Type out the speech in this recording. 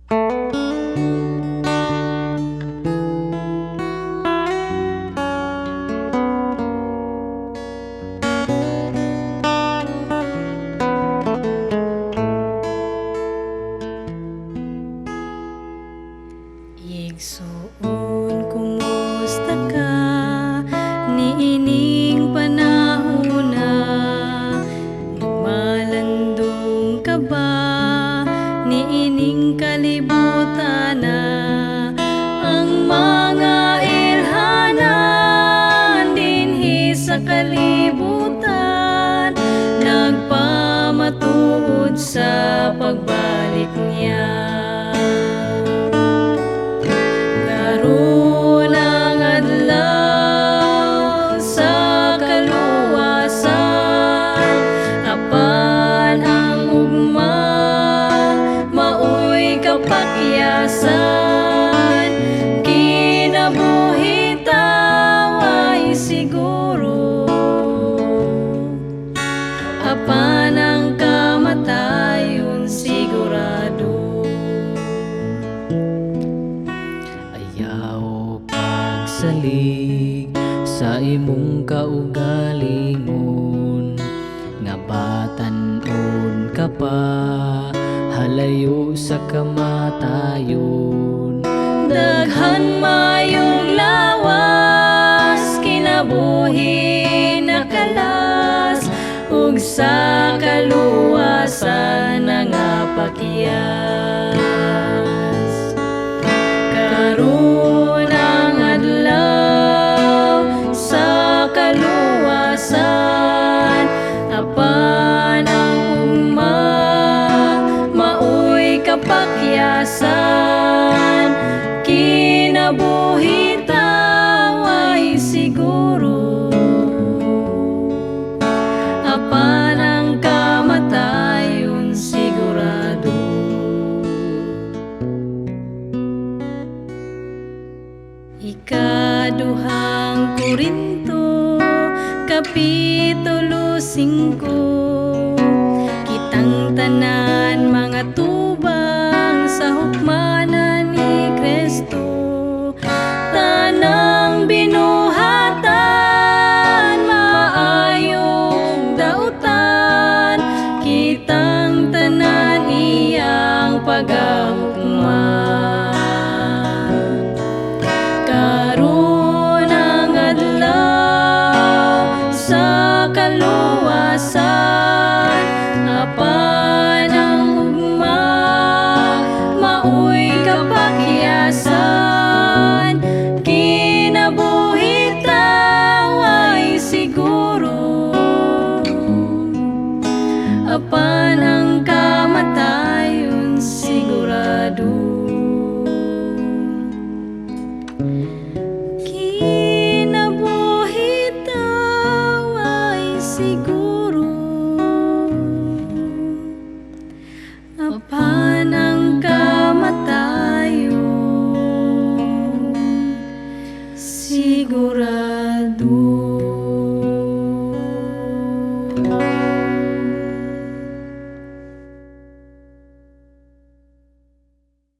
Igsoon, kumusta ka? Niining panahona, nagmalandong ka ba? Niining kalibutan na ang mga ilhanan dinhi sa kalibutan, nagpamatuod sa pagbalik niya. Karon ang adlaw sa kaluwasan, apan ang ugma maoy kapakyasan. Kinabuhi taway siguro, apan ang kamatayon sigurado. Ayaw pagsalig sa imong kaugalingon, nga batan-on ka pa, halayo sa kamatayon. Daghan mayong lawas, kinabuhi nakalas, ug sa kaluwasan nangapakyas. Karon ang adlaw sa kaluwasan, apan ang ugma maoy kapakyasan. Kinabuhi taway siguro, apan ang kamatayon sigurado. Ikaduhang Korinto, Kapitulo 5. Kitang tanan mga tubang sa hukmanan ni Kristo, tanang binuhatan maayong dautan, kitang tanan iyang pagahukman. Karon ang adlaw sa kaluwasan, apan ang ugma maoy kapakyasan. Kinabuhi taway siguro, apan ang kamatayon sigurado. Kinabuhi taway siguro, apan ang kamatayon sigurado.